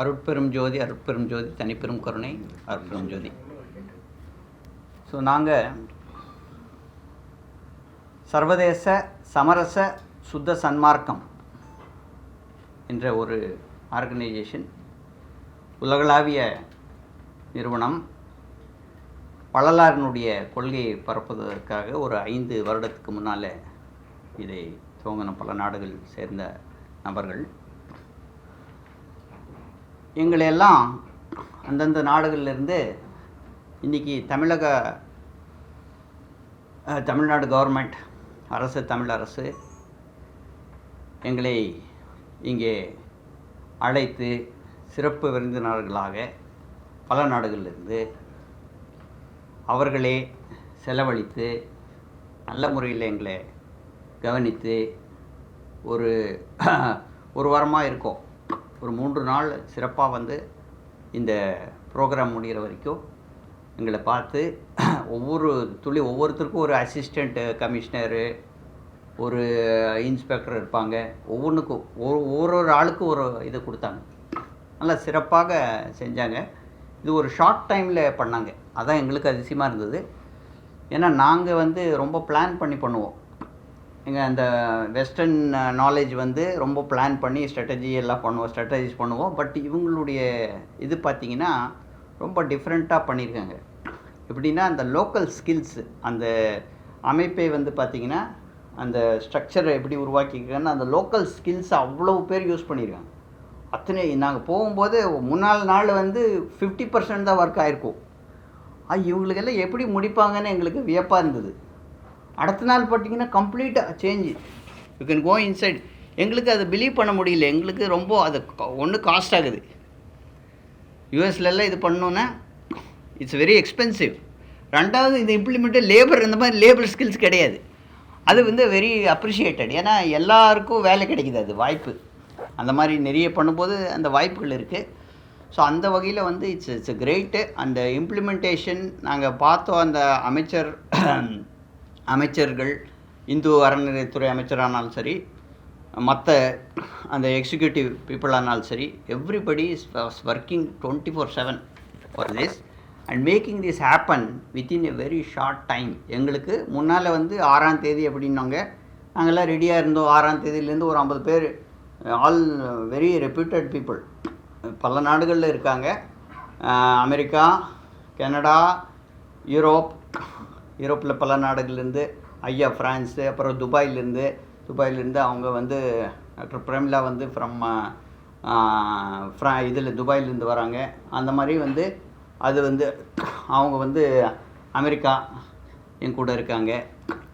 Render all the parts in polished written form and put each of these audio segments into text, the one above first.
அருட்பெரும் ஜோதி அருட்பெரும் ஜோதி தனிப்பெரும் கருணை அருட்பெரும் ஜோதி. ஸோ நாங்கள் சர்வதேச சமரச சுத்த சன்மார்க்கம் என்ற ஒரு ஆர்கனைசேஷன், உலகளாவிய நிறுவனம், வள்ளலாரினுடைய கொள்கையை பரப்புவதற்காக ஒரு 5 வருடத்துக்கு முன்னால் இதை துவங்கின பல நாடுகள் சேர்ந்த நபர்கள். எங்களையெல்லாம் அந்தந்த நாடுகளிலிருந்து இன்றைக்கி தமிழ்நாடு கவர்மெண்ட் அரசு, தமிழ் அரசு எங்களை இங்கே அழைத்து சிறப்பு விருந்தினர்களாக பல நாடுகளிலிருந்து அவர்களே செலவழித்து நல்ல முறையில் எங்களை கவனித்து ஒரு வாரமாக இருக்கோம். ஒரு 3 நாள் சிறப்பாக வந்து இந்த ப்ரோக்ராம் முடிகிற வரைக்கும் எங்களை பார்த்து ஒவ்வொருத்தருக்கும் ஒரு அசிஸ்டண்ட் கமிஷனரு, ஒரு இன்ஸ்பெக்டர் இருப்பாங்க. ஒவ்வொன்றுக்கும் ஒரு ஆளுக்கும் ஒரு இது கொடுத்தாங்க. நல்லா சிறப்பாக செஞ்சாங்க. இது ஒரு ஷார்ட் டைமில் பண்ணாங்க. அதான் எங்களுக்கு அதிசயமாக இருந்தது. ஏன்னா நாங்கள் வந்து ரொம்ப பிளான் பண்ணி பண்ணுவோம். எங்கள் அந்த வெஸ்டர்ன் நாலேஜ் வந்து ரொம்ப பிளான் பண்ணி ஸ்ட்ராட்டஜிஸ் பண்ணுவோம். பட் இவங்களுடைய இது பார்த்திங்கன்னா ரொம்ப டிஃப்ரெண்ட்டாக பண்ணியிருக்காங்க. எப்படின்னா அந்த லோக்கல் ஸ்கில்ஸ், அந்த அமைப்பை வந்து பார்த்திங்கன்னா அந்த ஸ்ட்ரக்சரை எப்படி உருவாக்கியிருக்காங்கன்னா அந்த லோக்கல் ஸ்கில்ஸை அவ்வளோ பேர் யூஸ் பண்ணியிருக்காங்க. அத்தனை நாங்கள் போகும்போது முன்னாள் நாள் வந்து 50% தான் ஒர்க் ஆகிருக்கும். இவங்களுக்கெல்லாம் எப்படி முடிப்பாங்கன்னு எங்களுக்கு வியப்பாக இருந்தது. அடுத்த நாள் பார்த்திங்கன்னா கம்ப்ளீட்டாக change. You can go inside. எங்களுக்கு அதை பிலீவ் பண்ண முடியல. எங்களுக்கு ரொம்ப அது ஒன்று காஸ்ட் ஆகுது. யூஎஸ்லெல்லாம் இது பண்ணோன்னா இட்ஸ் வெரி எக்ஸ்பென்சிவ். ரெண்டாவது இந்த இம்ப்ளிமெண்ட்டு லேபர், இந்த மாதிரி லேபர் ஸ்கில்ஸ் கிடையாது. அது வந்து வெரி அப்ரிஷியேட்டட். ஏன்னா எல்லாருக்கும் வேலை கிடைக்கிது, அது வாய்ப்பு. அந்த மாதிரி நிறைய பண்ணும்போது அந்த வாய்ப்புகள் இருக்குது. ஸோ அந்த வகையில் வந்து இட்ஸ் கிரேட்டு. அந்த இம்ப்ளிமெண்டேஷன் நாங்கள் பார்த்தோம். அந்த அமைச்சர்கள், இந்து அறநிலையத்துறை அமைச்சரானாலும் சரி, மற்ற அந்த எக்ஸிக்யூட்டிவ் பீப்புளானாலும் சரி, everybody is working 24/7 for this and making this happen within a very short time. எங்களுக்கு முன்னால் வந்து 6ஆம் தேதி அப்படின்னாங்க. நாங்கள்லாம் ரெடியாக இருந்தோம். 6ஆம் தேதியிலேருந்து ஒரு 50 பேர், ஆல் வெரி ரெப்யூட்டட் பீப்புள், பல நாடுகளில் இருக்காங்க. அமெரிக்கா, கனடா, யூரோப்பில் பல நாடுகள்லேருந்து, ஃப்ரான்ஸு, அப்புறம் துபாயிலேருந்து அவங்க வந்து டாக்டர் பிரமிளா வந்து துபாயிலேருந்து வராங்க. அந்த மாதிரி வந்து அது வந்து அவங்க வந்து அமெரிக்கா என் கூட இருக்காங்க.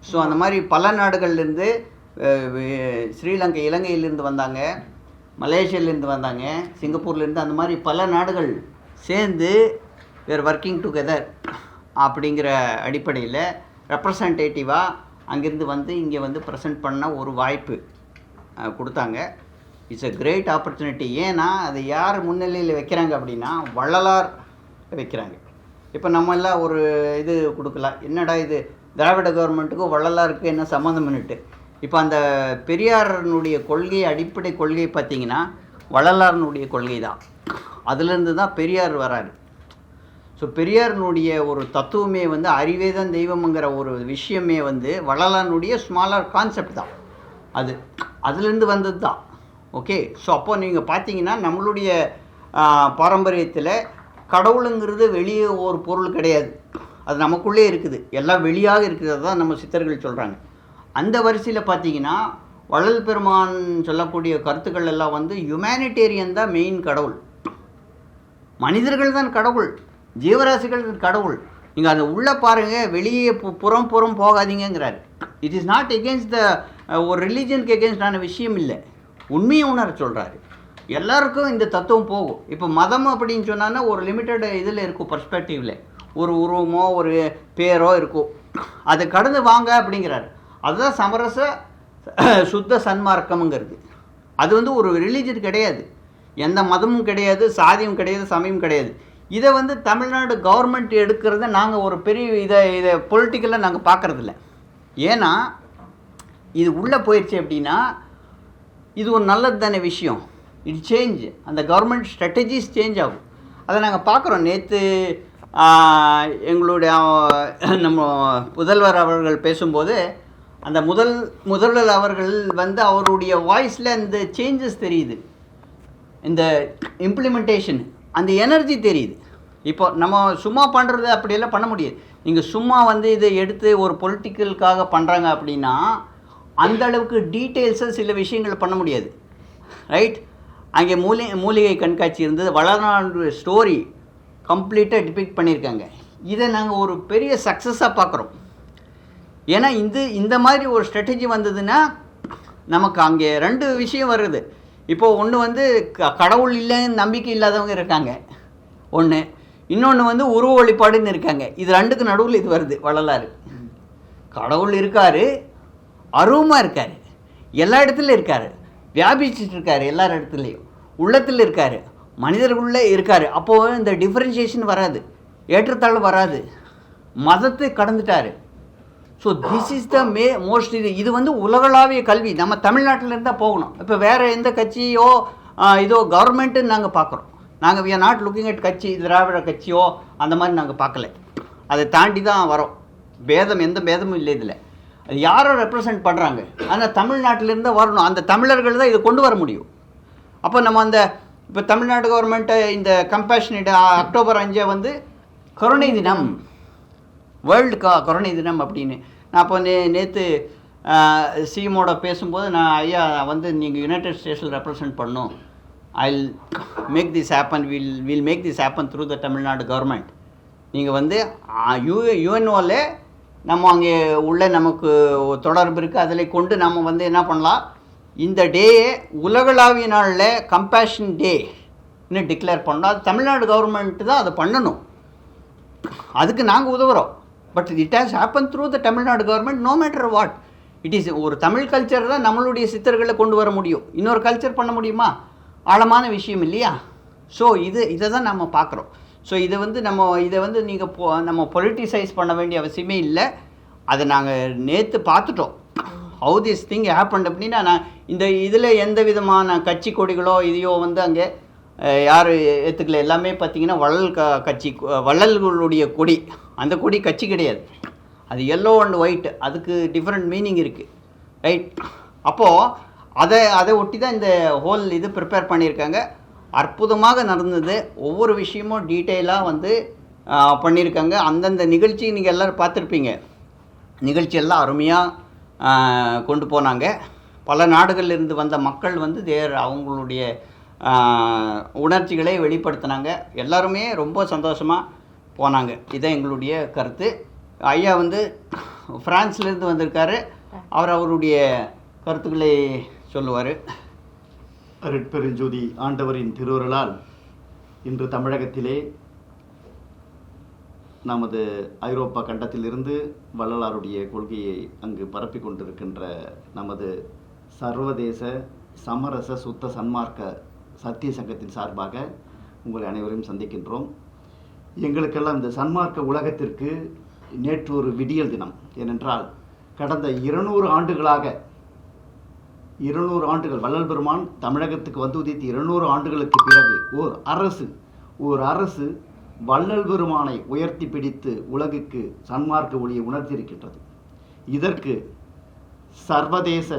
ஸோ அந்த மாதிரி பல நாடுகள்லேருந்து, ஸ்ரீலங்கா, இலங்கையிலேருந்து வந்தாங்க, மலேசியாவிலேருந்து வந்தாங்க, சிங்கப்பூர்லேருந்து, அந்த மாதிரி பல நாடுகள் சேர்ந்து வேர் ஒர்க்கிங் டுகெதர் அப்படிங்கிற அடிப்படையில் ரெப்ரசன்டேட்டிவாக அங்கேருந்து வந்து இங்கே வந்து ப்ரெசென்ட் பண்ண ஒரு வாய்ப்பு கொடுத்தாங்க. It's a great opportunity. ஏன்னா அது யார் முன்னிலையில் வைக்கிறாங்க அப்படின்னா வள்ளலார் வைக்கிறாங்க. இப்போ நம்ம எல்லாம் ஒரு இது கொடுக்கலாம், என்னடா இது திராவிட கவர்மெண்ட்டுக்கும் வள்ளலாருக்கு என்ன சம்மந்தம்னுட்டு. இப்போ அந்த பெரியாரனுடைய கொள்கை, அடிப்படை கொள்கை பார்த்திங்கன்னா வள்ளலாரனுடைய கொள்கை தான். அதுலேருந்து தான் பெரியார் வராரு. ஸோ பெரியாரனுடைய ஒரு தத்துவமே வந்து அறிவே தான் தெய்வம்ங்கிற ஒரு விஷயமே வந்து வள்ளலாருடைய ஸ்மாலர் கான்செப்ட் தான். அதுலேருந்து வந்தது தான். ஓகே. ஸோ அப்போ நீங்கள் பார்த்தீங்கன்னா நம்மளுடைய பாரம்பரியத்தில் கடவுளுங்கிறது வெளியே ஒரு பொருள் கிடையாது, அது நமக்குள்ளே இருக்குது, எல்லாம் வெளியாக இருக்கிறது தான் நம்ம சித்தர்கள் சொல்கிறாங்க. அந்த வரிசையில் பார்த்தீங்கன்னா வள்ளல் பெருமான் சொல்லக்கூடிய கருத்துக்கள் எல்லாம் வந்து ஹியூமனிடேரியன் தான் மெயின் கடவுள். மனிதர்கள் தான் கடவுள், ஜீவராசிகள் கடவுள். நீங்கள் அதை உள்ளே பாருங்கள், வெளியே புறம் போகாதீங்கிறார். இட் இஸ் நாட் எகென்ஸ்ட் ஒரு ரிலீஜனுக்கு எகென்ஸ்டான விஷயம் இல்லை, உண்மையை உணர சொல்கிறாரு. எல்லாருக்கும் இந்த தத்துவம் போகும். இப்போ மதம் அப்படின்னு சொன்னான்னா ஒரு லிமிட்டட் இதில் இருக்கும், பர்ஸ்பெக்டிவில் ஒரு உருவமோ ஒரு பேரோ இருக்கும். அதை கடந்து வாங்க அப்படிங்கிறாரு. அதுதான் சமரச சுத்த சன்மார்க்கம்ங்கிறது. அது வந்து ஒரு ரிலீஜன் கிடையாது, எந்த மதமும் கிடையாது, சாதியும் கிடையாது, சமயம் கிடையாது. இதை வந்து தமிழ்நாடு கவர்மெண்ட் எடுக்கிறத நாங்கள் ஒரு பெரிய இதை பொலிட்டிக்கலாக நாங்கள் பார்க்குறதில்ல. ஏன்னா இது உள்ளே போயிடுச்சு அப்படின்னா இது ஒரு நல்லது தானே விஷயம். இட் சேஞ்ச், அந்த கவர்மெண்ட் ஸ்ட்ராட்டஜிஸ் சேஞ்ச் ஆகும். அதை நாங்கள் பார்க்குறோம். நேற்று எங்களுடைய நம்ம முதல்வர் அவர்கள் பேசும்போது அந்த முதல்வர் அவர்கள் வந்து அவருடைய வாய்ஸில் அந்த சேஞ்சஸ் தெரியுது, இந்த இம்ப்ளிமெண்டேஷன், அந்த எனர்ஜி தெரியுது. இப்போ நம்ம சும்மா பண்ணுறது அப்படியெல்லாம் பண்ண முடியாது. நீங்கள் சும்மா வந்து இதை எடுத்து ஒரு பொலிட்டிக்கலுக்காக பண்ணுறாங்க அப்படின்னா அந்த அளவுக்கு டீட்டெயில்ஸை சில விஷயங்கள் பண்ண முடியாது, ரைட்? அங்கே மூலிகை கண்காட்சி இருந்தது, வளநாடு ஸ்டோரி கம்ப்ளீட்டாக டிபிக்ட் பண்ணியிருக்காங்க. இதை நாங்கள் ஒரு பெரிய சக்ஸஸாக பார்க்குறோம். ஏன்னா இந்த மாதிரி ஒரு ஸ்ட்ராட்டஜி வந்ததுன்னா நமக்கு அங்கே 2 விஷயம் வருது. இப்போது ஒன்று வந்து கடவுள் இல்லைன்னு நம்பிக்கை இல்லாதவங்க இருக்காங்க ஒன்று, இன்னொன்று வந்து உருவ வழிபாடுன்னு இருக்காங்க. இது 2க்கு நடுவில் இது வருது வள்ளலார். கடவுள் இருக்கார், அருவமாக இருக்கார், எல்லா இடத்துலையும் இருக்கார், வியாபிச்சுட்டு இருக்கார், எல்லா இடத்துலையும் உள்ளத்தில் இருக்கார், மனிதர்களுள்ளே இருக்கார். அப்போது இந்த டிஃப்ரென்ஷியேஷன் வராது, ஏற்றத்தாழ்வு வராது, மதத்தை கடந்துட்டார். So this is the most இது வந்து உலகளாவிய கல்வி நம்ம தமிழ்நாட்டில் இருந்தால் போகணும். இப்போ வேறு எந்த கட்சியோ இதோ கவர்மெண்ட்டுன்னு நாங்கள் பார்க்குறோம். நாங்கள் we are not looking at கட்சி, திராவிட கட்சியோ அந்த மாதிரி நாங்கள் பார்க்கல. அதை தாண்டி தான் வரோம். எந்த பேதமும் இல்லை இதில். அது யாரோ ரெப்ரசன்ட் பண்ணுறாங்க, ஆனால் தமிழ்நாட்டிலேருந்து வரணும். அந்த தமிழர்கள் தான் இதை கொண்டு வர முடியும். அப்போ நம்ம இப்போ தமிழ்நாடு கவர்மெண்ட்டை இந்த கம்பேஷனேட் அக்டோபர் 5 வந்து கருணை தினம், வேர்ல்டு கருணை தினம் அப்படின்னு நான் அப்போ நேற்று சிஎமோட பேசும்போது நான் ஐயா வந்து நீங்கள் யுனைடெட் ஸ்டேட்ஸில் ரெப்ரசன்ட் பண்ணணும், I will make this happen, will make this happen through the Tamil Nadu government. நீங்கள் வந்து யுஎன்ஓவில் நம்ம அங்கே உள்ள நமக்கு தொடர்பு இருக்குது, அதில் கொண்டு நம்ம வந்து என்ன பண்ணலாம், இந்த டேயை உலகளாவிய நாளில் கம்பேஷன் டேன்னு டிக்ளேர் பண்ணோம். அது தமிழ்நாடு கவர்மெண்ட்டு தான் அதை பண்ணணும், அதுக்கு நாங்கள் உதவுறோம். But it has happen through the Tamil Nadu government, no matter what it is. ஒரு தமிழ் கல்ச்சர் தான் நம்மளுடைய சித்தர்களை கொண்டு வர முடியும், இன்னொரு கல்ச்சர் பண்ண முடியுமா? ஆழமான விஷயம் இல்லையா? ஸோ இதை தான் நம்ம பார்க்குறோம். ஸோ இதை வந்து நீங்கள் நம்ம பொலிட்டிசைஸ் பண்ண வேண்டிய அவசியமே இல்லை. அதை நாங்கள் நேற்று பார்த்துட்டோம், ஹவு திஸ் திங் ஹேப்பன் அப்படின்னா. நான் இதில் எந்த விதமான கட்சி கொடிகளோ இதையோ வந்து அங்கே யார் ஏற்றுக்கல. எல்லாமே பார்த்திங்கன்னா வள்ளல்களுடைய கொடி, அந்த கொடி கட்சி கிடையாது, அது எல்லோ அண்ட் ஒயிட், அதுக்கு டிஃப்ரெண்ட் மீனிங் இருக்குது, ரைட்? அப்போது அதை ஒட்டி தான் இந்த ஹோல் இது ப்ரிப்பேர் பண்ணியிருக்காங்க. அற்புதமாக நடந்தது. ஒவ்வொரு விஷயமும் டீட்டெயிலாக வந்து பண்ணியிருக்காங்க. அந்தந்த நிகழ்ச்சி நீங்கள் எல்லோரும் பார்த்துருப்பீங்க, நிகழ்ச்சியெல்லாம் அருமையாக கொண்டு போனாங்க. பல நாடுகளிலிருந்து வந்த மக்கள் வந்து அவங்களுடைய உணர்ச்சிகளை வெளிப்படுத்தினாங்க. எல்லாருமே ரொம்ப சந்தோஷமாக போனாங்க. இதான் எங்களுடைய கருத்து. ஐயா வந்து ஃப்ரான்ஸ்லேருந்து வந்திருக்காரு, அவருடைய கருத்துக்களை சொல்லுவார். அருட்பெருஞ்சோதி ஆண்டவரின் திருவருளால் இன்று தமிழகத்திலே நமது ஐரோப்பா கண்டத்திலிருந்து வள்ளலாருடைய கொள்கையை அங்கு பரப்பி கொண்டிருக்கின்ற நமது சர்வதேச சமரச சுத்த சன்மார்க்க சத்திய சங்கத்தின் சார்பாக உங்களை அனைவரையும் சந்திக்கின்றோம். எங்களுக்கெல்லாம் இந்த சன்மார்க்க உலகத்திற்கு நேற்று ஒரு விடியல் தினம். ஏனென்றால் கடந்த 200 ஆண்டுகள் வள்ளல் பெருமான் தமிழகத்துக்கு வந்து உதித்து 200 ஆண்டுகளுக்கு பிறகு ஓர் அரசு வள்ளல் பெருமானை உயர்த்தி பிடித்து உலகுக்கு சன்மார்க்க ஒளியை உணர்த்தியிருக்கின்றது. இதற்கு சர்வதேச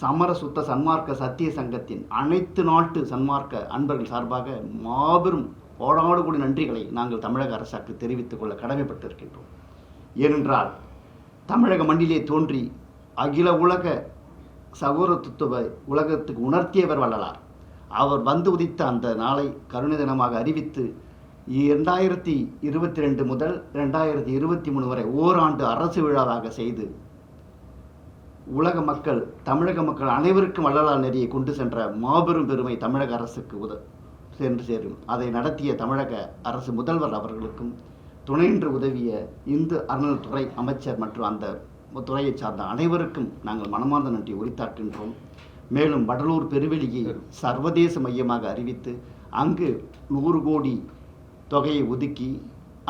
சமர சுத்த சன்மார்க்க சத்திய சங்கத்தின் அனைத்து நாட்டு சன்மார்க்க அன்பர்கள் சார்பாக மாபெரும் கோடாடு கோடி நன்றிகளை நாங்கள் தமிழக அரசுக்கு தெரிவித்துக் கொள்ள கடமைப்பட்டிருக்கின்றோம். ஏனென்றால் தமிழக மண்ணிலே தோன்றி அகில உலக சகோதரத்துவ உலகத்துக்கு உணர்த்தியவர் வள்ளலார். அவர் வந்து உதித்த அந்த நாளை கருணை தினமாக அறிவித்து 2022 முதல் 2023 வரை ஓராண்டு அரசு விழாவாக செய்து உலக மக்கள், தமிழக மக்கள் அனைவருக்கும் வள்ளலார் நெறியை கொண்டு சென்ற மாபெரும் பெருமை தமிழக அரசுக்கு சென்று சேரும். அதை நடத்திய தமிழக அரசு முதல்வர் அவர்களுக்கும் துணைநின்று உதவிய இந்து அறநிலைத்துறை அமைச்சர் மற்றும் அந்த துறையை சார்ந்த அனைவருக்கும் நாங்கள் மனமார்ந்த நன்றி உரித்தாக்கின்றோம். மேலும் வடலூர் பெருவெளியை சர்வதேச மையமாக அறிவித்து அங்கு 100 கோடி தொகையை ஒதுக்கி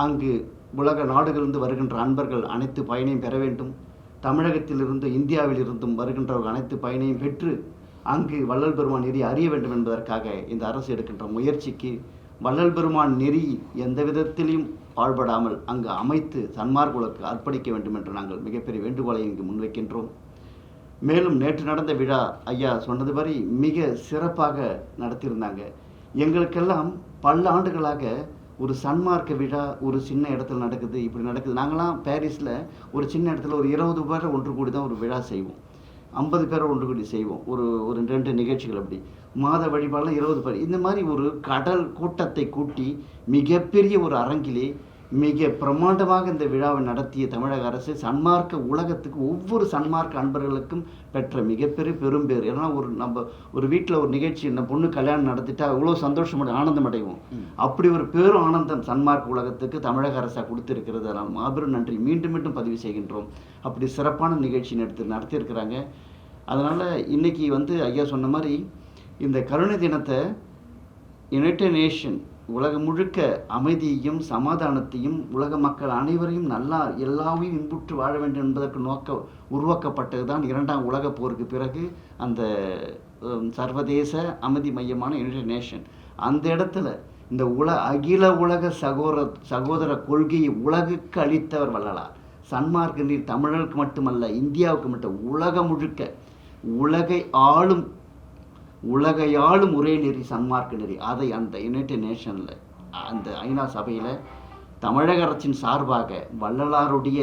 அங்கு உலக நாடுகளிலிருந்து வருகின்ற அன்பர்கள் அனைத்து பயனையும் பெற வேண்டும். தமிழகத்திலிருந்து இந்தியாவிலிருந்தும் வருகின்றவர்கள் அனைத்து பயனையும் பெற்று அங்கு வள்ளல் பெருமான் நெறி அறிய வேண்டும் என்பதற்காக இந்த அரசு எடுக்கின்ற முயற்சிக்கு வள்ளல் பெருமான் நெறி எந்த விதத்திலும் பாழ்படாமல் அங்கு அமைத்து சன்மார்க்குகளுக்கு அர்ப்பணிக்க வேண்டும் என்று நாங்கள் மிகப்பெரிய வேண்டுகோளை இங்கு முன்வைக்கின்றோம். மேலும் நேற்று நடந்த விழா ஐயா சொன்னது வரை மிக சிறப்பாக நடத்தியிருந்தாங்க. எங்களுக்கெல்லாம் பல ஆண்டுகளாக ஒரு சன்மார்க்க விழா ஒரு சின்ன இடத்துல நடக்குது, இப்படி நடக்குது. நாங்களாம் பாரிஸில் ஒரு சின்ன இடத்துல ஒரு 20 பேரை ஒன்று கூடி தான் ஒரு விழா செய்வோம், 50 பேரை ஒன்று கூடி செய்வோம். ஒரு 2 நிகழ்ச்சிகள் அப்படி மாத வழிபாடில் 20 பேர் இந்த மாதிரி ஒரு கடல் கூட்டத்தை கூட்டி மிகப்பெரிய ஒரு அரங்கிலே மிக பிரமாண்டமாக இந்த விழாவை நடத்திய தமிழக அரசு சன்மார்க்க உலகத்துக்கு ஒவ்வொரு சன்மார்க்க அன்பர்களுக்கும் பெற்ற மிகப்பெரிய பெரும்பேர். ஏன்னா நம்ம ஒரு வீட்டில் ஒரு நிகழ்ச்சி இந்த பொண்ணு கல்யாணம் நடத்திட்டா அவ்வளோ சந்தோஷம் ஆனந்தம் அடைவோம். அப்படி ஒரு பேரும் ஆனந்தம் சன்மார்க்க உலகத்துக்கு தமிழக அரசாக கொடுத்திருக்கிறது. அதனால் மாபெரும் நன்றி மீண்டும் மீண்டும் பதிவு செய்கின்றோம். அப்படி சிறப்பான நிகழ்ச்சி நடத்தியிருக்கிறாங்க. அதனால் இன்னைக்கு ஐயா சொன்ன மாதிரி இந்த கருணை தினத்தை யுனைடெட் நேஷன் உலகம் முழுக்க அமைதியையும் சமாதானத்தையும் உலக மக்கள் அனைவரையும் நல்லா எல்லாவையும் இன்புற்று வாழ வேண்டும் என்பதற்கு உருவாக்கப்பட்டது தான் 2ஆம் உலகப் போருக்கு பிறகு அந்த சர்வதேச அமைதி மையமான யுனைடெட் நேஷன். அந்த இடத்துல இந்த அகில உலக சகோதர கொள்கையை உலகுக்கு அளித்தவர் வள்ளலார். சன்மார்க்க நீர் தமிழருக்கு மட்டுமல்ல, இந்தியாவுக்கு மட்டும் உலகம் முழுக்க உலகை ஆளும் ஒரே நெறி சன்மார்க்க நெறி. அதை அந்த யுனைடெட் நேஷனில் அந்த ஐநா சபையில் தமிழக அரசின் சார்பாக வள்ளலாருடைய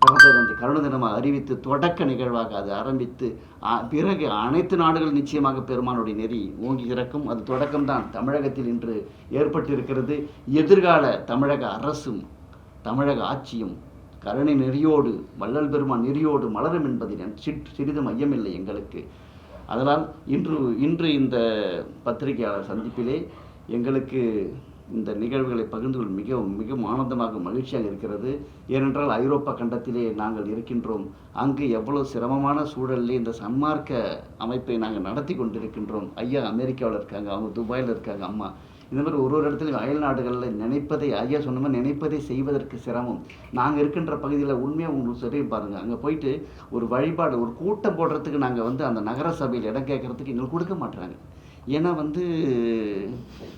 பிறந்த கருணை தினமாக அறிவித்து தொடக்க நிகழ்வாக அது ஆரம்பித்து பிறகு அனைத்து நாடுகள் நிச்சயமாக பெருமானுடைய நெறி ஓங்கி இறக்கும். அது தொடக்கம்தான் தமிழகத்தில் இன்று ஏற்பட்டிருக்கிறது. எதிர்கால தமிழக அரசும் தமிழக ஆட்சியும் கருணை நெறியோடு வள்ளல் பெருமான் நெறியோடு மலரும் என்பதில் சிறிதும் ஐயமில்லை எங்களுக்கு. அதனால் இன்று இந்த பத்திரிகையாளர் சந்திப்பிலே எங்களுக்கு இந்த நிகழ்வுகளை பகிர்ந்து கொள்ள மிகவும் ஆனந்தமாக மகிழ்ச்சியாக இருக்கிறது. ஏனென்றால் ஐரோப்பா கண்டத்திலே நாங்கள் இருக்கின்றோம். அங்கு எவ்வளவு சிரமமான சூழலில் இந்த சன்மார்க்க அமைப்பை நாங்கள் நடத்தி கொண்டிருக்கின்றோம். ஐயா அமெரிக்காவில் இருக்காங்க, அவங்க துபாயில் இருக்காங்க, அம்மா இந்த மாதிரி ஒரு இடத்துலையும் அயல் நாடுகளில் நினைப்பதை ஐயா சொன்ன மாதிரி நினைப்பதை செய்வதற்கு சிரமம். நாங்கள் இருக்கின்ற பகுதியில் உண்மையாக உங்களுக்கு சொல்லி பாருங்கள், அங்கே போயிட்டு ஒரு வழிபாடு ஒரு கூட்டம் போடுறதுக்கு நாங்கள் அந்த நகர சபையில் இடம் கேட்குறதுக்கு எங்களுக்கு கொடுக்க மாட்டுறாங்க. ஏன்னா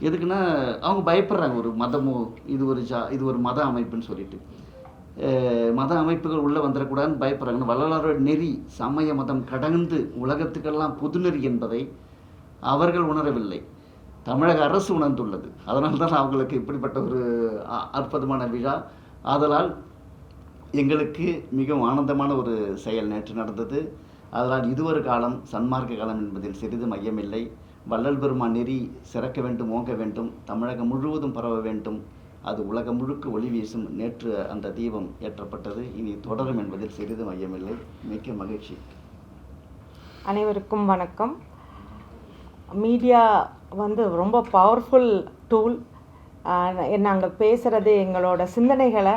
எதுக்குன்னா அவங்க பயப்படுறாங்க, ஒரு மதமோ இது ஒரு மத அமைப்புன்னு சொல்லிட்டு மத அமைப்புகள் உள்ளே வந்துடக்கூடாதுன்னு பயப்படுறாங்க. வள்ளலாரோட நெறி சமய மதம் கடந்து உலகத்துக்கெல்லாம் புதுநெறி என்பதை அவர்கள் உணரவில்லை, தமிழக அரசு உணர்ந்துள்ளது. அதனால தான் அவங்களுக்கு இப்படிப்பட்ட ஒரு அற்புதமான விழா. ஆதலால் எங்களுக்கு மிகவும் ஆனந்தமான ஒரு செயல் நேற்று நடந்தது. அதனால் இதுவொரு காலம் சன்மார்க்க காலம் என்பதில் சிறிதும் ஐயமில்லை. வள்ளல் பெருமான் நெறி சிறக்க வேண்டும், ஓங்க வேண்டும், தமிழகம் முழுவதும் பரவ வேண்டும், அது உலகம் முழுக்க ஒளி வீசும். நேற்று அந்த தீபம் ஏற்றப்பட்டது, இனி தொடரும் என்பதில் சிறிதும் ஐயமில்லை. மிக்க மகிழ்ச்சி. அனைவருக்கும் வணக்கம். மீடியா ரொம்ப பவர்ஃபுல் டூல். நாங்கள் பேசுகிறது எங்களோட சிந்தனைகளை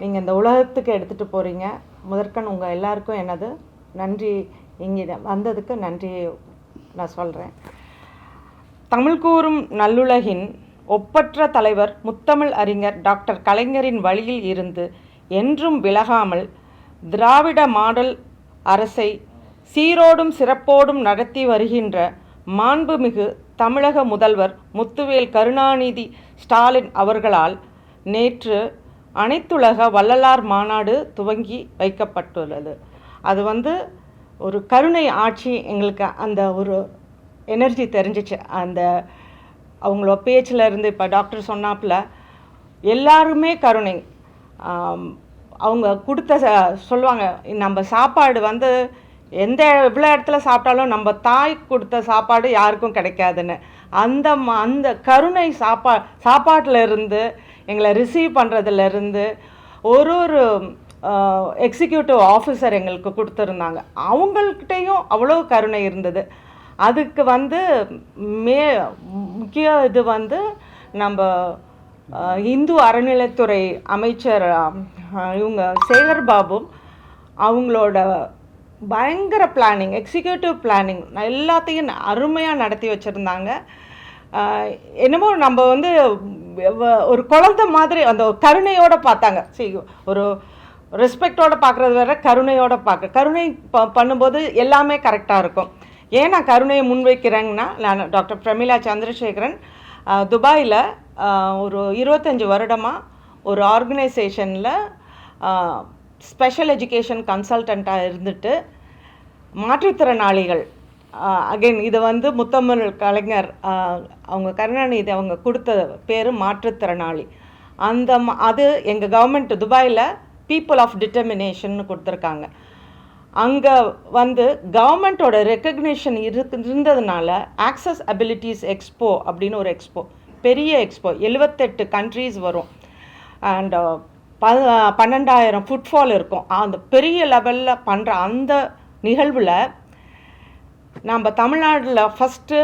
நீங்கள் இந்த உலகத்துக்கு எடுத்துகிட்டு போகிறீங்க. முதற்கண் உங்கள் எல்லாருக்கும் எனது நன்றி, இங்கே வந்ததுக்கு நன்றி நான் சொல்கிறேன். தமிழ் கூறும் நல்லுலகின் ஒப்பற்ற தலைவர் முத்தமிழ் அறிஞர் டாக்டர் கலைஞரின் வழியில் இருந்து என்றும் விலகாமல் திராவிட மாடல் அரசை சீரோடும் சிறப்போடும் நடத்தி வருகின்ற மாண்புமிகு தமிழக முதல்வர் முத்துவேல் கருணாநிதி ஸ்டாலின் அவர்களால் நேற்று அனைத்துலக வள்ளலார் மாநாடு துவங்கி வைக்கப்பட்டுள்ளது. அது ஒரு கருணை ஆட்சி. எங்களுக்கு அந்த ஒரு எனர்ஜி தெரிஞ்சிச்சு. அவங்களோட பேச்சில் இருந்து இப்போ டாக்டர் சொன்னாப்புல எல்லாருமே கருணை. அவங்க சொல்லுவாங்க, நம்ம சாப்பாடு எவ்வளோ இடத்துல சாப்பிட்டாலும் நம்ம தாய் கொடுத்த சாப்பாடு யாருக்கும் கிடைக்காதுன்னு. அந்த கருணை சாப்பாட்டில் இருந்து எங்களை ரிசீவ் பண்ணுறதுலேருந்து ஒரு எக்ஸிக்யூட்டிவ் ஆஃபீஸர் எங்களுக்கு கொடுத்துருந்தாங்க. அவங்கள்கிட்டையும் அவ்வளோ கருணை இருந்தது. அதுக்கு முக்கிய இது நம்ம இந்து அறநிலைத்துறை அமைச்சர் இவங்க சேகர் பாபு அவங்களோட பயங்கர பிளானிங், எக்ஸிக்யூட்டிவ் பிளானிங் எல்லாத்தையும் அருமையாக நடத்தி வச்சுருந்தாங்க. என்னமோ நம்ம ஒரு குழந்தை மாதிரி அந்த கருணையோடு பார்த்தாங்க. ஒரு ரெஸ்பெக்டோடு பார்க்குறது வேற, கருணையோடு கருணை பண்ணும்போது எல்லாமே கரெக்டாக இருக்கும். ஏன் நான் கருணையை முன்வைக்கிறேங்கன்னா, நான் டாக்டர் பிரமிளா சந்திரசேகரன் துபாயில் ஒரு 25 வருடமாக ஒரு ஆர்கனைசேஷனில் ஸ்பெஷல் எஜுகேஷன் கன்சல்டண்ட்டாக இருந்துட்டு மாற்றுத்திறனாளிகள் அகெயின் இது வந்து முத்தமிழ் கலைஞர் அவங்க கருணாநிதி அவங்க கொடுத்த பேர் மாற்றுத்திறனாளி. அது எங்கள் கவர்மெண்ட் துபாயில் பீப்புள் ஆஃப் டிட்டர்மினேஷன் கொடுத்துருக்காங்க. அங்கே வந்து கவர்மெண்ட்டோட ரெக்கக்னிஷன் இருந்ததுனால ஆக்சஸ் அபிலிட்டிஸ் எக்ஸ்போ அப்படின்னு ஒரு எக்ஸ்போ, பெரிய எக்ஸ்போ, 78 கண்ட்ரீஸ் வரும் அண்ட் 12,000 ஃபுட்ஃபால் இருக்கும். அந்த பெரிய லெவலில் பண்ணுற அந்த நிகழ்வில் நம்ம தமிழ்நாட்டில் ஃபஸ்ட்டு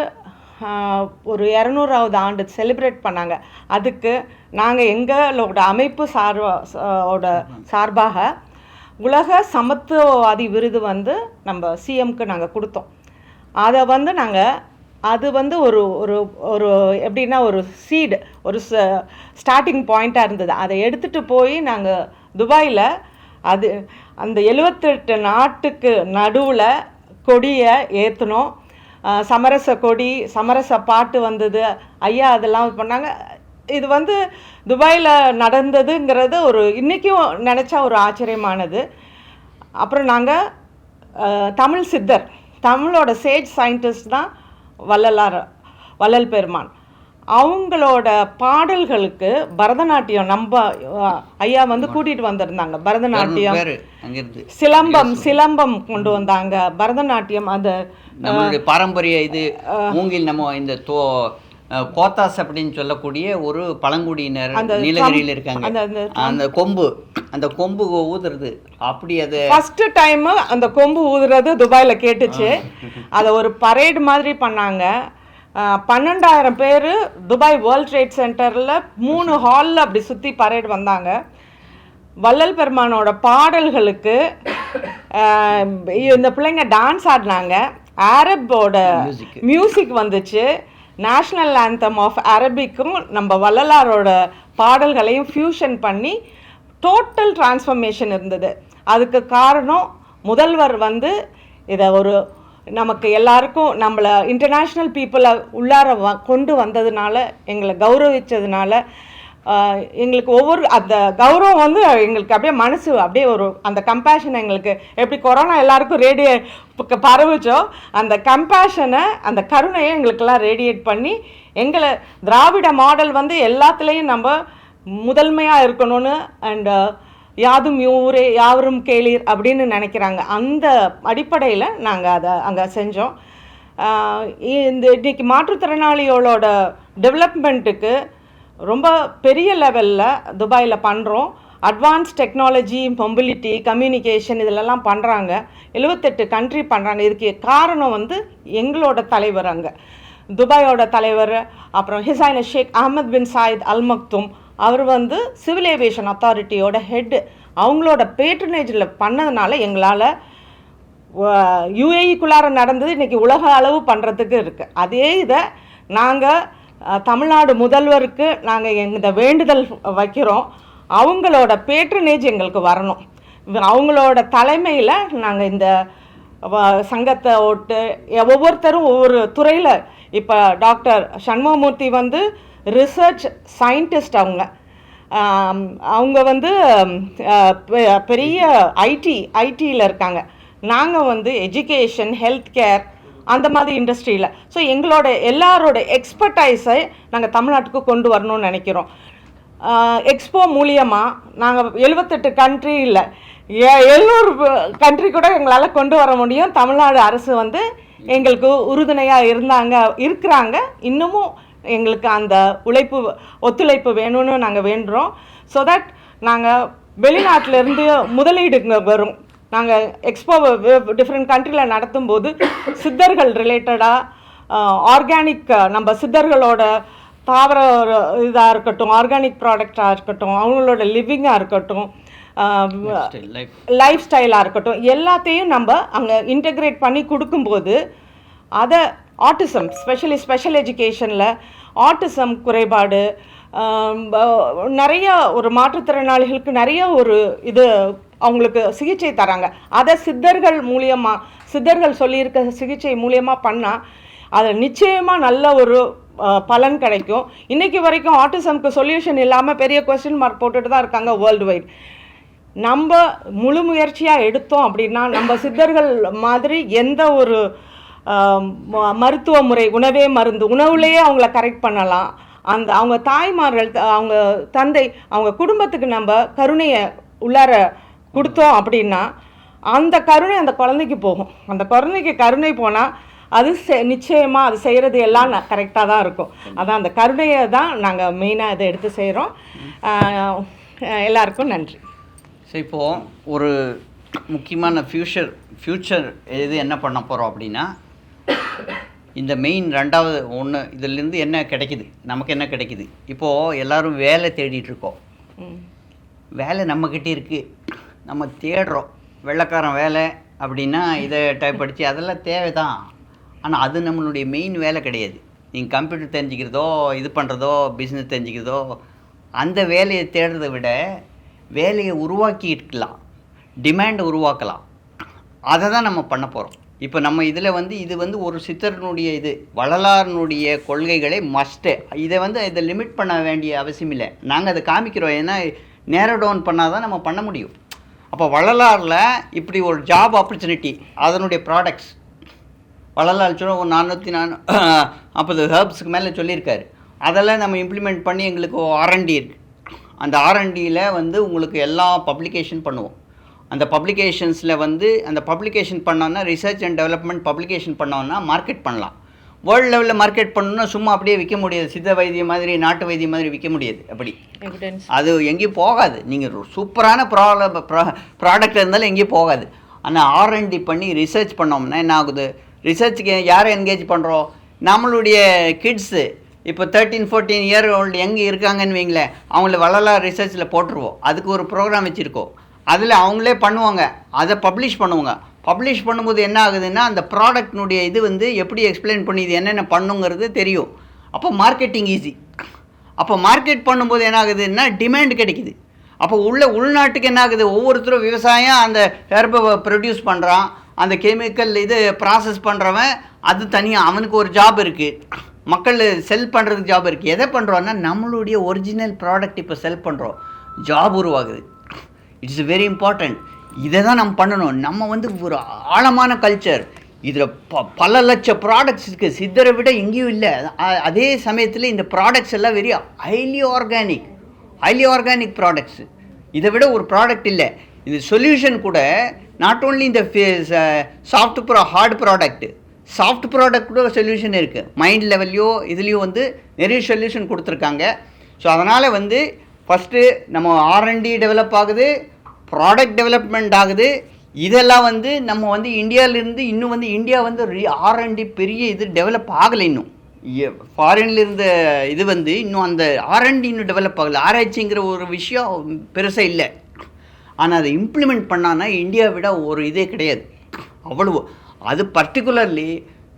ஒரு 200வது ஆண்டு செலிப்ரேட் பண்ணாங்க. அதுக்கு நாங்கள் எங்களோட அமைப்பு சார்பாக உலக சமத்துவவாதி விருது வந்து நம்ம சிஎம்க்கு நாங்கள் கொடுத்தோம். அதை வந்து அது வந்து ஒரு ஒரு ஒரு எப்படின்னா ஒரு சீடு, ஒரு ஸ்டார்டிங் பாயிண்ட்டாக இருந்தது. அதை எடுத்துகிட்டு போய் நாங்கள் துபாயில் அந்த 78 நாட்டுக்கு நடுவில் கொடியை ஏற்றினோம். சமரச கொடி, சமரச பாட்டு வந்தது. ஐயா அதெல்லாம் பண்ணாங்க. இது வந்து துபாயில் நடந்ததுங்கிறது ஒரு இன்றைக்கும் நினச்சா ஒரு ஆச்சரியமானது. அப்புறம் நாங்கள் தமிழ் சித்தர், தமிழோட சேஜ் சயின்டிஸ்ட் தான் வள்ளல் பெருமான். அவங்களோட பாடல்களுக்கு பரதநாட்டியம் நம்ம ஐயா வந்து கூட்டிகிட்டு வந்திருந்தாங்க. பரதநாட்டியம், சிலம்பம் கொண்டு வந்தாங்க. பரதநாட்டியம் அந்த நம்மளுடைய பாரம்பரிய இது மூங்கில் நம்ம இந்த கோத்தாஸ் அப்படின்னு சொல்லக்கூடிய ஒரு பழங்குடியினர் நீலகிரியில் இருக்காங்க. அந்த கொம்பு ஊதுறது அப்படி அது ஃபர்ஸ்ட் டைம் அந்த கொம்பு ஊதுறது துபாயில் கேட்டுச்சு. அதை ஒரு பரேடு மாதிரி பண்ணாங்க. 12,000 பேர் துபாய் வேர்ல்ட் ட்ரேட் சென்டரில் 3 ஹாலில் அப்படி சுற்றி பரேடு வந்தாங்க. வள்ளல் பெருமானோட பாடல்களுக்கு இந்த பிள்ளைங்க டான்ஸ் ஆடினாங்க. அரபோட மியூசிக் வந்துச்சு. நேஷ்னல் ஆந்தம் ஆஃப் அரபிக்கும் நம்ம வள்ளலாரோட பாடல்களையும் ஃபியூஷன் பண்ணி டோட்டல் டிரான்ஸ்ஃபர்மேஷன் இருந்தது. அதுக்கு காரணம் முதல்வர் வந்து இதை ஒரு நமக்கு எல்லாருக்கும் நம்மளை இன்டர்நேஷ்னல் பீப்புளை உள்ளார கொண்டு வந்ததுனால, எங்களை கௌரவித்ததுனால, எங்களுக்கு ஒவ்வொரு அந்த கௌரவம் வந்து எங்களுக்கு அப்படியே மனசு அப்படியே ஒரு அந்த கம்பேஷன் எங்களுக்கு எப்படி கொரோனா எல்லாருக்கும் பரவுச்சோ அந்த கம்பேஷனை, அந்த கருணையை எங்களுக்கெல்லாம் ரேடியேட் பண்ணி எங்களை திராவிட மாடல் வந்து எல்லாத்துலேயும் நம்ம முதன்மையாக இருக்கணும்னு அண்ட் யாதும் ஊரே யாவரும் கேளீர் அப்படின்னு நினைக்கிறாங்க. அந்த அடிப்படையில் நாங்கள் அதை அங்கே செஞ்சோம். இன்னைக்கு மாற்றுத்திறனாளிகளோட டெவலப்மெண்ட்டுக்கு ரொம்ப பெரிய லெவலில் துபாயில் பண்ணுறோம். அட்வான்ஸ் டெக்னாலஜி, மொபிலிட்டி, கம்யூனிகேஷன் இதிலெல்லாம் பண்ணுறாங்க. 78 கண்ட்ரி பண்ணுறாங்க. இதுக்கு காரணம் வந்து எங்களோட தலைவர், அங்கே துபாயோட தலைவர், அப்புறம் ஹிசைன ஷேக் அஹமத் பின் சாயித் அல் மக்தும், அவர் வந்து சிவில் ஏவியேஷன் அத்தாரிட்டியோட ஹெட்டு. அவங்களோட பேட்ரனேஜில் பண்ணதுனால எங்களால் யுஏஇக்குள்ளார நடந்தது இன்றைக்கி உலக அளவு பண்ணுறதுக்கு இருக்குது. அதே இதை நாங்கள் தமிழ்நாடு முதல்வருக்கு நாங்கள் இந்த வேண்டுதல் வைக்கிறோம். அவங்களோட பேட்ரனேஜ் எங்களுக்கு வரணும். அவங்களோட தலைமையில் நாங்கள் இந்த சங்கத்தை ஒவ்வொருத்தரும் ஒவ்வொரு துறையில், இப்போ டாக்டர் சண்முகமூர்த்தி வந்து ரிசர்ச் சயின்டிஸ்ட். அவங்க வந்து பெரிய ஐடியில் இருக்காங்க. நாங்கள் வந்து எஜுகேஷன், ஹெல்த் கேர் அந்த மாதிரி இண்டஸ்ட்ரியில். ஸோ எங்களோட எல்லாரோட எக்ஸ்பர்டைஸை நாங்கள் தமிழ்நாட்டுக்கு கொண்டு வரணும்னு நினைக்கிறோம். எக்ஸ்போ மூலியமாக நாங்கள் 78 கண்ட்ரி இல்லை 700 கண்ட்ரி கூட எங்களால் கொண்டு வர முடியும். தமிழ்நாடு அரசு வந்து எங்களுக்கு உறுதுணையாக இருக்கிறாங்க. இன்னமும் எங்களுக்கு அந்த ஒத்துழைப்பு வேணும்னு நாங்கள் வேண்டுறோம். ஸோ தட் நாங்கள் வெளிநாட்டிலேருந்து முதலீடுங்க வரும். நாங்கள் எக்ஸ்போ டிஃப்ரெண்ட் கண்ட்ரியில் நடத்தும்போது சித்தர்கள் ரிலேட்டடாக ஆர்கானிக், நம்ம சித்தர்களோட தாவர இதாக இருக்கட்டும், ஆர்கானிக் ப்ராடக்டாக இருக்கட்டும், அவங்களோட லிவிங்காக இருக்கட்டும், லைஃப் ஸ்டைலாக இருக்கட்டும், எல்லாத்தையும் நம்ம அங்கே இன்டெகிரேட் பண்ணி கொடுக்கும்போது அதை ஆட்டிசம், ஸ்பெஷல் எஜுகேஷனில் ஆட்டிசம் குறைபாடு நிறைய ஒரு மாற்றுத்திறனாளிகளுக்கு நிறைய ஒரு இது அவங்களுக்கு சிகிச்சை தராங்க. அதை சித்தர்கள் சொல்லியிருக்க சிகிச்சை மூலியமாக பண்ணால் அதில் நிச்சயமாக நல்ல ஒரு பலன் கிடைக்கும். இன்றைக்கி வரைக்கும் ஆட்டிசம்க்கு சொல்யூஷன் இல்லாமல் பெரிய கொஸ்டின் மார்க் போட்டுட்டு தான் இருக்காங்க வேர்ல்டு வைட். நம்ம முழு முயற்சியாக எடுத்தோம் அப்படின்னா நம்ம சித்தர்கள் மாதிரி எந்த ஒரு மருத்துவ முறை, உணவே மருந்து, உணவுலேயே அவங்கள கரெக்ட் பண்ணலாம். அவங்க தாய்மார்கள், அவங்க தந்தை, அவங்க குடும்பத்துக்கு நம்ம கருணையை உள்ளார கொடுத்தோம் அப்படின்னா அந்த கருணை அந்த குழந்தைக்கு போகும். அந்த குழந்தைக்கு கருணை போனால் அது நிச்சயமாக அது செய்கிறது எல்லாம் கரெக்டாக தான் இருக்கும். அதான் அந்த கருணையை தான் நாங்கள் மெயினாக இதை எடுத்து செய்கிறோம். எல்லாருக்கும் நன்றி. ஸோ இப்போது ஒரு முக்கியமான ஃப்யூச்சர் இது என்ன பண்ண போகிறோம் அப்படின்னா, இந்த மெயின் ரெண்டாவது ஒன்று இதிலேருந்து என்ன கிடைக்குது, நமக்கு என்ன கிடைக்குது? இப்போது எல்லோரும் வேலை தேடிட்டுருக்கோம். வேலை நம்மக்கிட்டே இருக்குது, நம்ம தேடுறோம். வெள்ளைக்காரன் வேலை அப்படின்னா இதை டைப் படித்து அதெல்லாம் தேவை தான். ஆனால் அது நம்மளுடைய மெயின் வேலை கிடையாது. நீங்கள் கம்ப்யூட்டர் தெரிஞ்சுக்கிறதோ, இது பண்ணுறதோ, பிஸ்னஸ் தெரிஞ்சுக்கிறதோ, அந்த வேலையை தேடுறதை விட வேலையை உருவாக்கிக்கலாம், டிமாண்டை உருவாக்கலாம். அதை தான் நம்ம பண்ண போகிறோம். இப்போ நம்ம இதில் இது ஒரு சித்தர்னுடைய வள்ளலாரினுடைய கொள்கைகளை மஸ்ட்டு. இதை லிமிட் பண்ண வேண்டிய அவசியம் இல்லை. நாங்கள் அதை காமிக்கிறோம். ஏன்னா நேரோ டவுன் பண்ணால் தான் நம்ம பண்ண முடியும். அப்போ வள்ளலாரில் இப்படி ஒரு ஜாப் ஆப்பர்ச்சுனிட்டி, அதனுடைய ப்ராடக்ட்ஸ் வள்ளலார் சொல்ல ஒரு 440 ஹெர்ப்ஸுக்கு மேலே சொல்லியிருக்காரு. அதெல்லாம் நம்ம இம்ப்ளிமெண்ட் பண்ணி எங்களுக்கு R&D இருக்குது. அந்த R&Dயில் உங்களுக்கு எல்லா பப்ளிகேஷன் பண்ணுவோம். அந்த பப்ளிகேஷன்ஸில் அந்த பப்ளிகேஷன் பண்ணோன்னா ரிசர்ச் அண்ட் டெவலப்மெண்ட் பப்ளிகேஷன் பண்ணோன்னா மார்க்கெட் பண்ணலாம். வேர்ல்டு லெவலில் மார்க்கெட் பண்ணணுன்னா சும்மா அப்படியே விற்க முடியாது. சித்த வைத்தியம் மாதிரி, நாட்டு வைத்தியம் மாதிரி விற்க முடியாது. அப்படி அது எங்கேயும் போகாது. நீங்கள் சூப்பரான ப்ராடக்ட் இருந்தாலும் எங்கேயும் போகாது. ஆனால் R&D பண்ணி ரிசர்ச் பண்ணோம்னா என்ன ஆகுது? ரிசர்ச்சுக்கு யாரை என்கேஜ் பண்ணுறோம்? நம்மளுடைய கிட்ஸு இப்போ 13-14 இயர் ஓல்டு எங்கே இருக்காங்கன்னு வைங்களேன், அவங்கள வள்ளலார் ரிசர்ச்சில் போட்டுருவோம். அதுக்கு ஒரு ப்ரோக்ராம் வச்சுருக்கோம். அதில் அவங்களே பண்ணுவாங்க, அதை பப்ளிஷ் பண்ணுவாங்க. பப்ளிஷ் பண்ணும்போது என்ன ஆகுதுன்னா அந்த ப்ராடக்ட்னுடைய எப்படி எக்ஸ்பிளைன் பண்ணி இது என்னென்ன பண்ணுங்கிறது தெரியும். அப்போ மார்க்கெட்டிங் ஈஸி. அப்போ மார்க்கெட் பண்ணும்போது என்ன ஆகுதுன்னா டிமாண்ட் கிடைக்குது. அப்போ உள்நாட்டுக்கு என்ன ஆகுது? ஒவ்வொருத்தரும் விவசாயம் அந்த ஹெர்பை ப்ரொடியூஸ் பண்ணுறான், அந்த கெமிக்கல் ப்ராசஸ் பண்ணுறவன் அது தனியாக அவனுக்கு ஒரு ஜாப் இருக்குது. மக்கள் செல் பண்ணுறதுக்கு ஜாப் இருக்குது. எதை பண்ணுறோன்னா நம்மளுடைய ஒரிஜினல் ப்ராடக்ட் இப்போ செல் பண்ணுறோம், ஜாப் உருவாகுது. It's very important. இதை தான் நம்ம பண்ணணும். நம்ம ஒரு ஆழமான கல்ச்சர். இதில் பல லட்சம் ப்ராடக்ட்ஸ் இருக்குது, சித்தரை விட எங்கேயும் இல்லை. அதே சமயத்தில் இந்த ப்ராடக்ட்ஸ் எல்லாம் வெரி ஹைலி ஆர்கானிக் ப்ராடக்ட்ஸு. இதை விட ஒரு ப்ராடக்ட் இல்லை. இந்த சொல்யூஷன் கூட நாட் ஓன்லி இந்த ஹார்ட் ப்ராடக்ட் கூட சொல்யூஷன் இருக்குது. மைண்ட் லெவல்லையோ இதுலேயும் நிறைய சொல்யூஷன் கொடுத்துருக்காங்க. ஸோ அதனால் ஃபஸ்ட்டு நம்ம R&D டெவலப் ஆகுது, ப்ராடக்ட் டெவலப்மெண்ட் ஆகுது. இதெல்லாம் நம்ம இந்தியாவிலேருந்து இன்னும் இந்தியா R&D பெரிய டெவலப் ஆகலை. இன்னும் ஃபாரின்ல இருந்த இன்னும் அந்த R&D இன்னும் டெவலப் ஆகலை. ஆராய்ச்சிங்கிற ஒரு விஷயம் பெருசாக இல்லை. ஆனால் அதை இம்ப்ளிமெண்ட் பண்ணான்னா இந்தியாவை விட ஒரு இதே கிடையாது. அவ்வளவு அது பர்டிகுலர்லி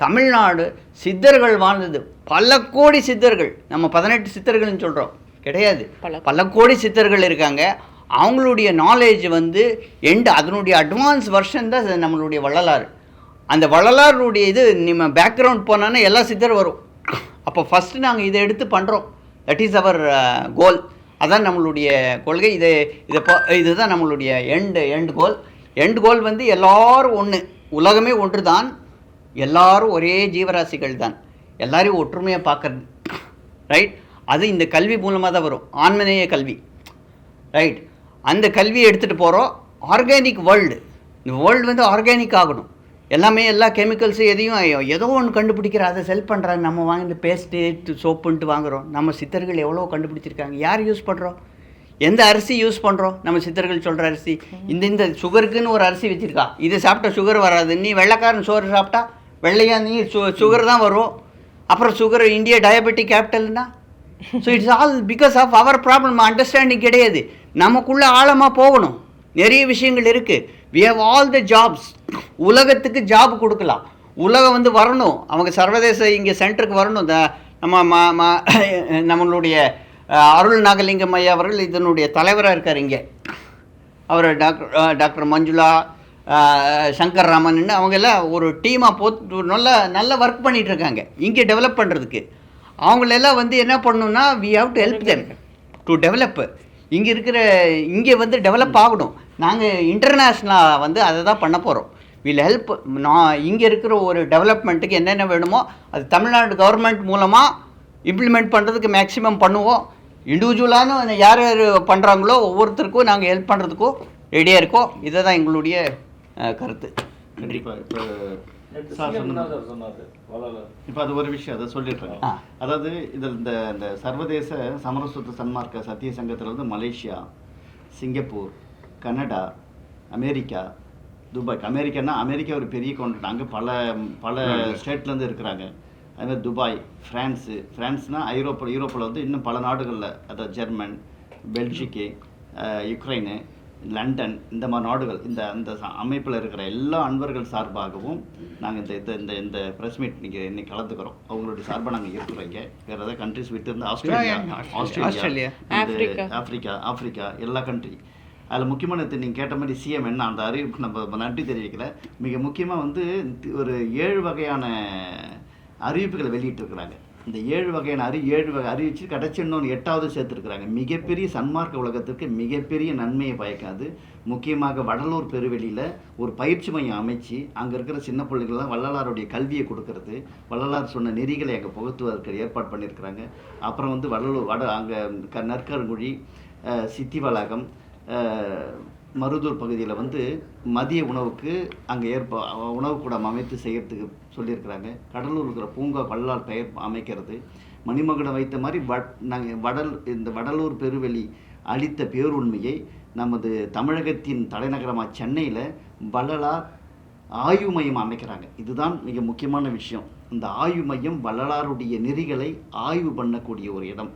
தமிழ்நாடு சித்தர்கள் வாழ்ந்தது. பல கோடி சித்தர்கள், நம்ம 18 சித்தர்கள்னு சொல்கிறோம் கிடையாது, பல கோடி சித்தர்கள் இருக்காங்க. அவங்களுடைய நாலேஜ் அதனுடைய அட்வான்ஸ் வெர்ஷன் தான் நம்மளுடைய வள்ளலார். அந்த வள்ளலாருடைய நம்ம பேக்ரவுண்ட் போனோன்னா எல்லா சித்தர் வரும். அப்போ ஃபஸ்ட்டு நாங்கள் இதை எடுத்து பண்ணுறோம். தட் இஸ் அவர் கோல். அதான் நம்மளுடைய கொள்கை. இதுதான் நம்மளுடைய எண்ட் கோல். எல்லோரும் ஒன்று, உலகமே ஒன்று தான், எல்லாரும் ஒரே ஜீவராசிகள் தான், எல்லாரையும் ஒற்றுமையாக பார்க்கறது. ரைட்? அது இந்த கல்வி மூலமாக தான் வரும், ஆன்மநேய கல்வி. ரைட்? அந்த கல்வியை எடுத்துகிட்டு போகிறோம். Organic world. இந்த வேர்ல்டு ஆர்கானிக் ஆகணும். எல்லா கெமிக்கல்ஸு ஏதோ ஒன்று கண்டுபிடிக்கிற, அதை செல் பண்ணுறாங்க. நம்ம வாங்கி பேஸ்ட்டு சோப்புன்ட்டு வாங்குகிறோம். நம்ம சித்தர்கள் எவ்வளோ கண்டுபிடிச்சிருக்காங்க. யார் யூஸ் பண்ணுறோம்? எந்த அரிசி யூஸ் பண்ணுறோம்? நம்ம சித்தர்கள் சொல்கிற அரிசி. இந்த சுகருக்குன்னு ஒரு அரிசி வச்சுருக்கா, இதை சாப்பிட்டா சுகர் வராது. நீ வெள்ளைக்காரன் சோறு சாப்பிட்டா வெள்ளையாக நீ சுகர் தான் வரும். அப்புறம் சுகர் இந்தியா டயபெட்டிக் கேபிட்டல்னா. So it's all because of our problem. Understanding கிடையாது. நமக்குள்ளே ஆழமாக போகணும். நிறைய விஷயங்கள் இருக்குது. We have all the jobs. உலகத்துக்கு ஜாப் கொடுக்கலாம். உலகம் வரணும். அவங்க சர்வதேச இங்கே சென்டருக்கு வரணும். நம்மளுடைய அருள் நாகலிங்கம் ஐயா அவர்கள் இதனுடைய தலைவராக இருக்கார் இங்கே. அவர் டாக்டர் மஞ்சுளா, சங்கர் ராமன் அவங்க எல்லாம் ஒரு டீமாக போட்டு நல்ல ஒர்க் பண்ணிகிட்ருக்காங்க இங்கே டெவலப் பண்ணுறதுக்கு. அவங்களெல்லாம் வந்து என்ன பண்ணணும்னா we have to help them to develop. இங்கே வந்து டெவலப் ஆகணும். நாங்கள் இன்டர்நேஷ்னலாக வந்து அதை தான் பண்ண போகிறோம். Will help. இங்கே இருக்கிற ஒரு டெவலப்மெண்ட்டுக்கு என்னென்ன வேணுமோ அது தமிழ்நாடு கவர்மெண்ட் மூலமாக இம்ப்ளிமெண்ட் பண்ணுறதுக்கு மேக்ஸிமம் பண்ணுவோம். இண்டிவிஜுவலான யார் யார் பண்ணுறாங்களோ ஒவ்வொருத்தருக்கும் நாங்கள் ஹெல்ப் பண்ணுறதுக்கும் ரெடியாக இருக்கோம். இதை தான் எங்களுடைய கருத்து. இப்போ அது ஒரு விஷயம் அதை சொல்லிடுறேன். அதாவது இதில் இந்த சர்வதேச சமரசுத்த சன்மார்க்க சத்திய சங்கத்தில் வந்து Malaysia, Singapore, Canada, America, Dubai. America ஒரு பெரிய கவுண்டர். அங்கே பல ஸ்டேட்லேருந்து இருக்கிறாங்க. அதுமாதிரி துபாய், ஃப்ரான்ஸ்னால் யூரோப்பில் வந்து இன்னும் பல நாடுகளில், அதாவது ஜெர்மன், பெல்ஜிக்கு, யுக்ரைனு, லண்டன், இந்த மாதிரி நாடுகள் இந்த அமைப்பில் இருக்கிற எல்லா அன்பர்கள் சார்பாகவும் நாங்கள் இந்த ப்ரெஸ் மீட் இன்னைக்கு கலந்துக்கிறோம். அவங்களுடைய சார்பாக நாங்கள் இருக்கிறோம். இங்கே வேறு ஏதாவது கண்ட்ரிஸ் விட்டு இருந்து ஆஸ்திரேலியா, ஆஃப்ரிக்கா எல்லா கண்ட்ரி. அதில் முக்கியமான நீங்கள் கேட்ட மாதிரி சிஎம் என்ன அந்த அறிவிப்பு நம்ம நன்றி தெரிவிக்கல. மிக முக்கியமாக வந்து ஒரு 7 வகையான அறிவிப்புகளை வெளியிட்டிருக்கிறாங்க. இந்த 7 வகையான 7 வகை அறிவிச்சு கடைசி இன்னொன்று 8வது சேர்த்துருக்குறாங்க. மிகப்பெரிய சன்மார்க்க உலகத்திற்கு மிகப்பெரிய நன்மையை பயக்காது. முக்கியமாக வடலூர் பெருவெளியில் ஒரு பயிற்சி மையம் அமைச்சு அங்கே இருக்கிற சின்ன பிள்ளைகள்லாம் வள்ளலாருடைய கல்வியை கொடுக்கறது, வள்ளலார் சொன்ன நெறிகளை அங்கே புகுத்துவதற்கு ஏற்பாடு பண்ணியிருக்கிறாங்க. அப்புறம் வந்து வடலூர் அங்கே நற்கருங்குழி, சித்தி வளாகம், மருதூர் பகுதியில் வந்து மதிய உணவுக்கு அங்கே உணவு கூடம் அமைத்து செய்கிறதுக்கு சொல்லியிருக்கிறாங்க. கடலூர் இருக்கிற பூங்கா வள்ளலார் பெயர் அமைக்கிறது. மணிமகுடம் வைத்த மாதிரி நாங்கள் இந்த வடலூர் பெருவெளி அளித்த பேருண்மையை நமது தமிழகத்தின் தலைநகரமாக சென்னையில் வள்ளலார் ஆய்வு மையம் அமைக்கிறாங்க. இதுதான் மிக முக்கியமான விஷயம். இந்த ஆய்வு மையம் வள்ளலாருடைய நெறிகளை ஆய்வு பண்ணக்கூடிய ஒரு இடம்.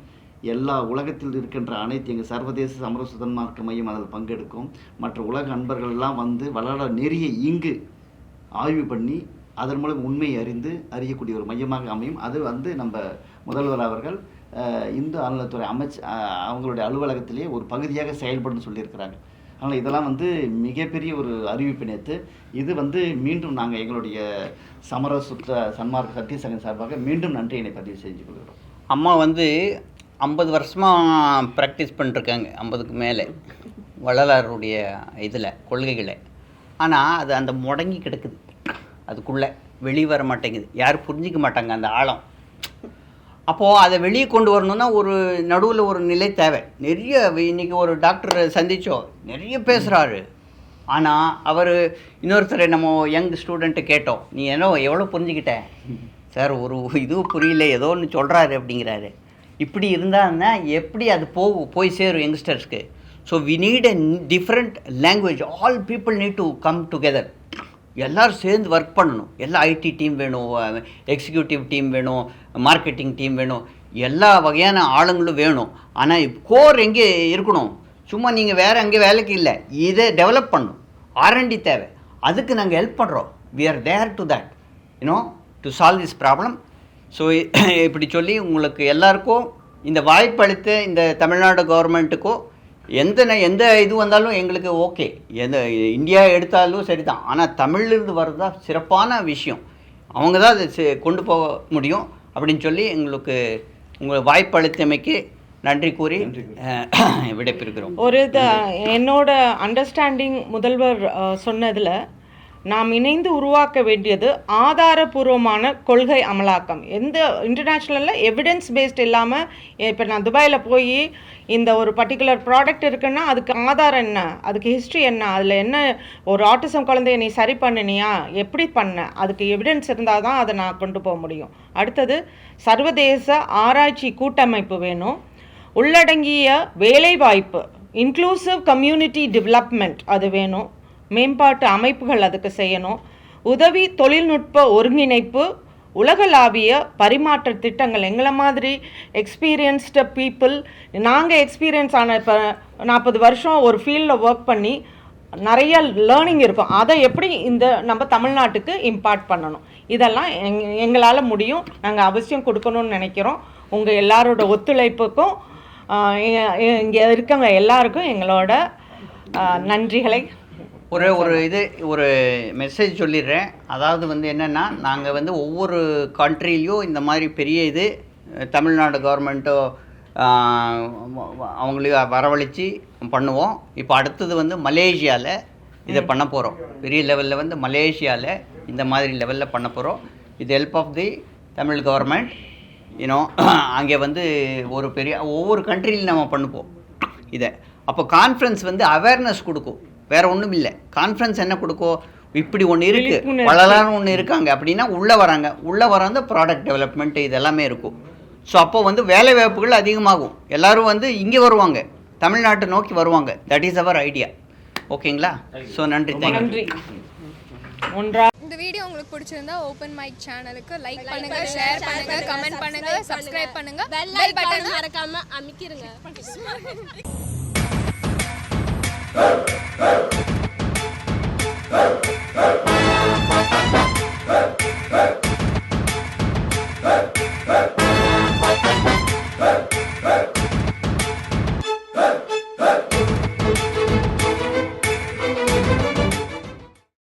எல்லா உலகத்தில் இருக்கின்ற அனைத்து எங்கள் சர்வதேச சமரச சன்மார்க்க மையம் அதில் பங்கெடுக்கும். மற்ற உலக அன்பர்கள் எல்லாம் வந்து வள்ளலார் நெறியை இங்கு ஆய்வு பண்ணி அதன் மூலம் உண்மையை அறியக்கூடிய ஒரு மையமாக அமையும். அது வந்து நம்ம முதல்வர் அவர்கள் இந்து அறநிலையத்துறை அவங்களுடைய அலுவலகத்திலேயே ஒரு பகுதியாக செயல்படுன்னு சொல்லியிருக்கிறாங்க. அதனால் இதெல்லாம் வந்து மிகப்பெரிய ஒரு அறிவிப்பு நேற்று. இது வந்து மீண்டும் நாங்கள் எங்களுடைய சமரசுத்த சன்மார்க்க சத்திய சங்கம் சார்பாக மீண்டும் நன்றியினை பதிவு செஞ்சு கொள்கிறோம். அம்மா வந்து 50 வருஷமாக ப்ராக்டிஸ் பண்ணிருக்காங்க, 50க்கு மேலே வள்ளலாருடைய இதில் கொள்கைகளை. ஆனால் அது அந்த முடங்கி கிடக்குது, அதுக்குள்ளே வெளியே வர மாட்டேங்குது. யாரும் புரிஞ்சிக்க மாட்டாங்க அந்த ஆழம். அப்போது அதை வெளியே கொண்டு வரணுன்னா ஒரு நடுவில் ஒரு நிலை தேவை. நிறைய இன்றைக்கி ஒரு டாக்டர் சந்தித்தோம், நிறைய பேசுகிறாரு. ஆனால் அவர் இன்னொருத்தர் நம்ம யங் ஸ்டூடெண்ட்டை கேட்டோம், நீ எவ்வளோ புரிஞ்சுக்கிட்ட சார்? ஒரு இதுவும் புரியல, ஏதோ ஒன்று சொல்கிறாரு அப்படிங்கிறாரு. இப்படி இருந்தான்னா எப்படி அது போய் சேரும் யங்ஸ்டர்ஸ்க்கு? So we need a different language. All people need to come together. எல்லோரும் சேர்ந்து ஒர்க் பண்ணணும். எல்லாம் ஐடி டீம் வேணும், எக்ஸிக்யூட்டிவ் டீம் வேணும், மார்க்கெட்டிங் டீம் வேணும், எல்லா வகையான ஆளுங்களும் வேணும். ஆனால் கோர் எங்கே இருக்கணும்? சும்மா நீங்கள் வேறு அங்கே வேலைக்கு இல்லை, இதை டெவலப் பண்ணணும். R&D தேவை. அதுக்கு நாங்கள் ஹெல்ப் பண்ணுறோம். We are there to that to solve this problem. So இப்படி சொல்லி உங்களுக்கு எல்லாருக்கும் இந்த வாய்ப்பளித்த இந்த தமிழ்நாடு கவர்மெண்ட்டுக்கோ எந்த இது வந்தாலும் எங்களுக்கு ஓகே. இந்தியா எடுத்தாலும் சரி தான். ஆனால் தமிழ்லேருந்து வர்றதா சிறப்பான விஷயம். அவங்க தான் அதை கொண்டு போக முடியும் அப்படின்னு சொல்லி உங்கள் வாய்ப்பளித்தமைக்கு நன்றி கூறி விடைபெறுகிறோம். என்னோட அண்டர்ஸ்டாண்டிங் முதல்வர் சொன்னதில் நாம் இணைந்து உருவாக்க வேண்டியது ஆதாரபூர்வமான கொள்கை அமலாக்கம். எந்த இன்டர்நேஷ்னலில் எவிடன்ஸ் பேஸ்ட் இல்லாமல், இப்போ நான் துபாயில் போய் இந்த ஒரு பர்டிகுலர் ப்ராடக்ட் இருக்குன்னா அதுக்கு ஆதாரம் என்ன, அதுக்கு ஹிஸ்ட்ரி என்ன, அதில் என்ன, ஒரு ஆட்டிசம் குழந்தைய நீ சரி பண்ணினியா, எப்படி பண்ண, அதுக்கு எவிடன்ஸ் இருந்தால் தான் அதை நான் கொண்டு போக முடியும். அடுத்தது சர்வதேச ஆராய்ச்சி கூட்டமைப்பு வேணும். உள்ளடங்கிய வேலைவாய்ப்பு, இன்க்ளூசிவ் கம்யூனிட்டி டெவலப்மெண்ட் அது வேணும். மேம்பாட்டு அமைப்புகள் அதுக்கு செய்யணும். உதவி தொழில்நுட்ப ஒருங்கிணைப்பு, உலகளாவிய பரிமாற்ற திட்டங்கள். எங்களை மாதிரி எக்ஸ்பீரியன்ஸ்டு பீப்புள், நாங்கள் எக்ஸ்பீரியன்ஸ் ஆன இப்போ 40 வருஷம் ஒரு ஃபீல்டில் ஒர்க் பண்ணி நிறைய லேர்னிங் இருக்கும். அதை எப்படி நம்ம தமிழ்நாட்டுக்கு இம்பார்ட் பண்ணணும், இதெல்லாம் எங்களால் முடியும். நாங்கள் அவசியம் கொடுக்கணும்னு நினைக்கிறோம். உங்கள் எல்லாரோட ஒத்துழைப்புக்கும் இங்கே இருக்கவங்க எல்லாருக்கும் எங்களோட நன்றிகளை ஒரு மெசேஜ் சொல்லிடுறேன். அதாவது வந்து என்னென்னா, நாங்கள் வந்து ஒவ்வொரு கண்ட்ரிலையும் இந்த மாதிரி பெரிய தமிழ்நாடு கவர்மெண்ட்டோ அவங்களையும் வரவழைச்சி பண்ணுவோம். இப்போ அடுத்தது வந்து மலேசியாவில் இதை பண்ண போகிறோம். பெரிய லெவலில் வந்து மலேசியாவில் இந்த மாதிரி லெவலில் பண்ண போகிறோம். With help of the Tamil government. அங்கே வந்து ஒரு ஒவ்வொரு கண்ட்ரிலையும் நம்ம பண்ணுவோம் இதை. அப்போ கான்ஃபரன்ஸ் வந்து அவேர்னஸ் கொடுக்கும், வேறு ஒன்றும் இல்லை. கான்ஃபரன்ஸ் என்ன கொடுக்கும், இப்படி ஒன்று இருக்குது, வளரான ஒன்று இருக்காங்க அப்படின்னா உள்ளே வராங்க ப்ராடக்ட் டெவலப்மெண்ட் இதெல்லாமே இருக்கும். ஸோ அப்போ வந்து வேலை வாய்ப்புகள் அதிகமாகும். எல்லோரும் வந்து இங்கே வருவாங்க, தமிழ்நாட்டை நோக்கி வருவாங்க. That is our idea. ஓகேங்களா? ஸோ நன்றி, தேங்க்யூ. இந்த வீடியோ உங்களுக்கு பிடிச்சிருந்தா ஓப்பன் மைக் சேனலுக்கு லைக் பண்ணுங்க, ஷேர் பண்ணுங்க, கமெண்ட் பண்ணுங்க, சப்ஸ்கிரைப் பண்ணுங்க, பெல் பட்டன் மறக்காம அமுக்கிருங்க. Hey!